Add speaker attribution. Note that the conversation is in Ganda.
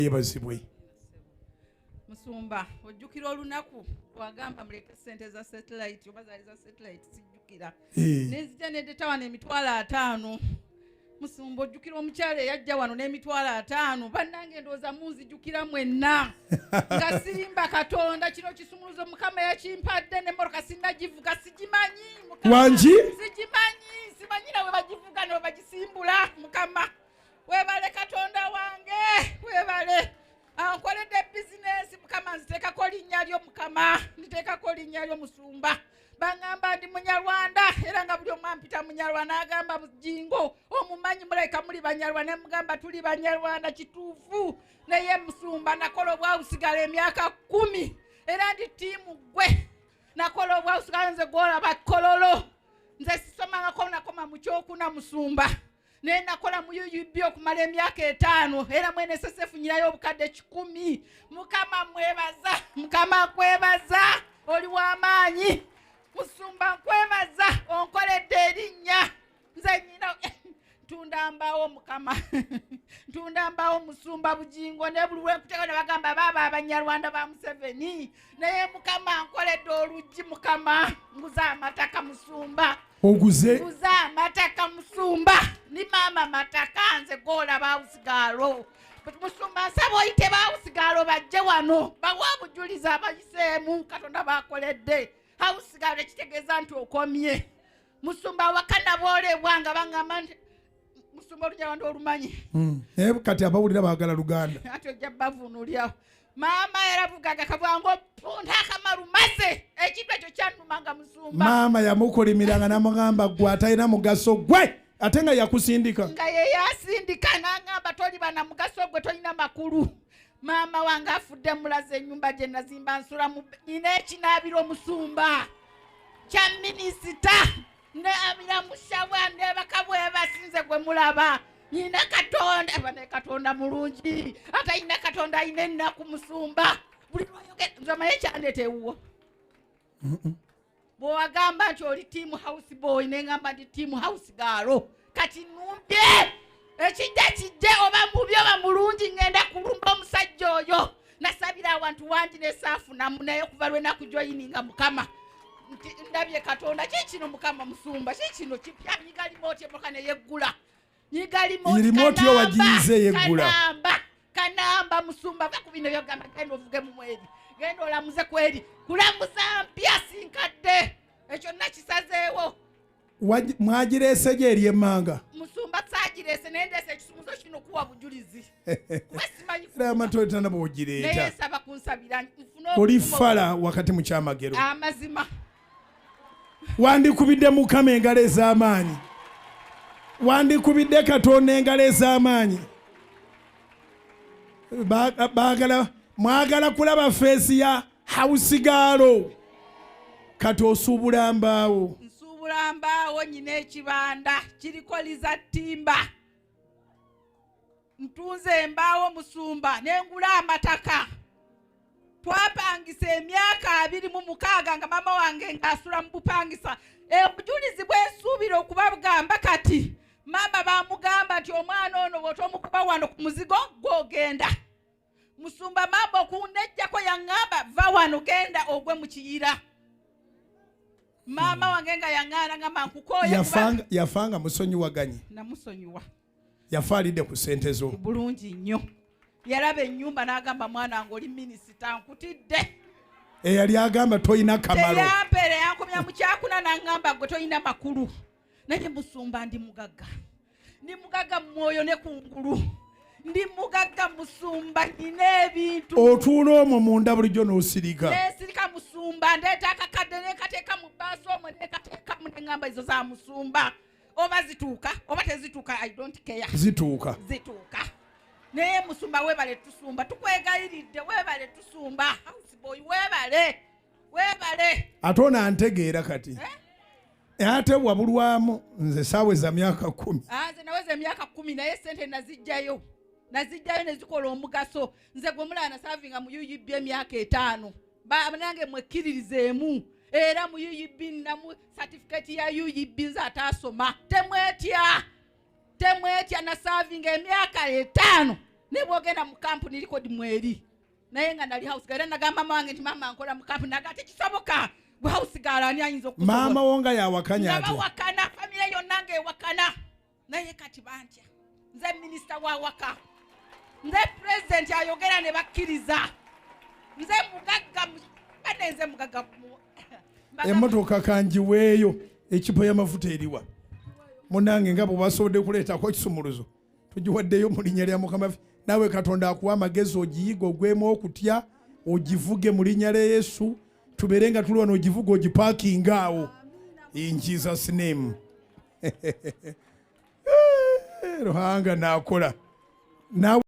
Speaker 1: yebazibwe.
Speaker 2: Musumba ojjukira olunaku wagamba muleke ssente za satellite oba zaali za satellite sijjukira nezijja nedetawa n'emitwalo 5. Musumba ojjukira omukyala eyajja wano n'emitwalo 5 bannange ndowooza munzijjukira mwenna nga sirimba Katonda kino kisumuluzo Mukama yakimpadde n'emmoroka sinnagivuga sigimanyi
Speaker 1: wangi
Speaker 2: simanyi nawe bagivuga nawe bagisimbula Mukama webale Katonda wange webale ankoledde bizinesi Mukama nziteekako linnya lyo Mukama nditeekako linnya lyo Musumba bangamba ndi Munyarwanda era nga buli omwampita Munyarwanda agamba Bujingo omumanyi muleka muli Banyarwanda mugamba tuli Banyarwanda kituufu naye Musumba nakola obwawusigala emyaka 10 era ndi tiimu gwe nakola obwawusigala nze gwolaba Kololo nze sisomangako nakoma mu kyokuna Musumba ne nakola mu UUB okumala emyaka 5 era mwene SSF nyirayo obukadde 10. Mukama mwebaza Mukama kwebaza oli w'amaanyi Musumba nkwebaza onkoledde erinnya nze nyina tundambawo Mukama tundambawo Musumba Bujingo ne buli lwekuteeka ne bagamba baba Abanyarwanda ba Museveni naye Mukama nkoledde oluggi Mukama nguza amataka Musumba nguza amataka Musumba ni mama mataka nze gola bawusigalo Musumba nsaba oyite bawusigalo bajje wano bawa obujulizi abayiseemu Katonda bakoledde hawusigalo ekitegeeza nti okomye Musumba wakana boolebwanga bangamba nti Musumba Olunyarwanda olumanyi
Speaker 1: kati abawulira baagala Luganda
Speaker 2: ati ojja bavuunulyawo maama yaravugaga kabwango punda akamalumaze ekintu ekyo kyannumanga Musumba
Speaker 1: maama yamukolimiranga namugamba gwe atalina mugaso gwe ate nga yakusindika
Speaker 2: nga ye yasindika n'angamba toli bana mugaso gwe tolina makulu maama wange afudde mulaze ennyumba gye nazimba nsula nina ekinaabiro Musumba kya minisita neabira mushawa ndebaka bwe basinze gwe mulaba nina Katonda bane Katonda mulungi ate ina Katonda ayina ennaku Musumba buli lwayogera nzamaye kyandetewo bw'wagamba nti oli team house boy nengamba ndi team house girl kati numbye ekijja oba mubi oba mulungi ngenda kulumba omusajja oyo nasabira abantu wangi nesaafunamu naye okuva lwenaku joyininga Mukama ndabye Katonda kikino Mukama Musumba kikino kipya nyigalimoti emoka neyeggula nyigalimoti
Speaker 1: yo wagiyize yeggula
Speaker 2: kanamba Musumba vakubino byogamba genda ovuge mu mwezi genda olamuze kweri kulamuza mpya sinkadde ekyo nakisazeewo
Speaker 1: mwagirese gye eri emmanga
Speaker 2: Musumba saagirese nendese ekisumuzo kino kuwa bujulizi
Speaker 1: amatotana bwogireeta
Speaker 2: naye saba kunsabira
Speaker 1: oli fala wakati mu kyamagero
Speaker 2: amazima
Speaker 1: wandikubidde Mukama engalo ez'amaanyi wandikubidde Katonda engalo ez'amaanyi mwagala kulaba feesi ya hausigalo kati osuubula mbaawo
Speaker 2: nsuubula mbaawo nyina ekibanda kiriko liza ttimba ntunze embaawo Musumba nengula amataka twapangisa emyaka 26 nga mama wange ng'asula mu bupangisa obujulizi bwensuubira okubagamba kati mama bamugamba nti omwana ono bw'otomukuba wano ku muzigo gw'ogenda Musumba mama okundejjako yaŋŋamba va wano genda ogwe mu kiyira mama wange nga yaŋŋaana ngamba nkukooye
Speaker 1: yafanga musonyiwaganye
Speaker 2: namusonyiwa
Speaker 1: yafaalidde ku ssente zo
Speaker 2: bulungi nnyo yalaba ennyumba n'agamba mwana wange oli minisita nkutidde
Speaker 1: eyali agamba toyina kamalo
Speaker 2: teyampeera yankomya mu kyakuna n'aŋŋamba gwe toyina makulu naye Musumba ndi mugagga mu mwoyo ne kungulu ndi mugagga Musumba nina ebintu
Speaker 1: otuula omwo munda bulijjo n'osirika
Speaker 2: nesirika Musumba ndeeta akakadde nekateeka mu bbaasi omwo nekateekamu neŋŋamba ezo za Musumba oba zituuka oba tezituuka I don't care
Speaker 1: zituuka
Speaker 2: naye Musumba webale tusumba tukwegayiridde webale tusumba houseboy webale
Speaker 1: ate ono antegeera kati ate wabulwamu nze saaweza myaka 10
Speaker 2: nze naweza emyaka 10 naye sente nazijjayo nezikola omugaso nze gwe mulaba nasavinga mu UUB emyaka 5 nange mwekkiririzeemu era mu UUB namu certificate ya UUB nze ataasoma temwetya nasavinga emyaka 5 ne bwogenda mu kampuni likodi mweri naye nga nali house girl nagamba mama wange nti mama nkola mu kampuni nagati kisoboka gwe house girl ani ayinza okusobola
Speaker 1: mama wonga yawakanya ate
Speaker 2: wakana family yonna ng'ewakana naye kati bantya nze minisita wa waka nze president ayogera ne bakkiriza nze mugagga banenze mugagga
Speaker 1: emmotoka kanjiweeyo ekipo y'amafuta eriwa munange nga bwe basobodde kuleetako kisumuluzo tugiwaddeyo mu linnya lya Mukama naawe Katonda akuwa amagezi ogiyiga ogwemu okutya ogivuge mu linnya lya Yesu tubeere nga tuli wano ogivuga ogipaakinga awo in Jesus name. Ruhanga nakola.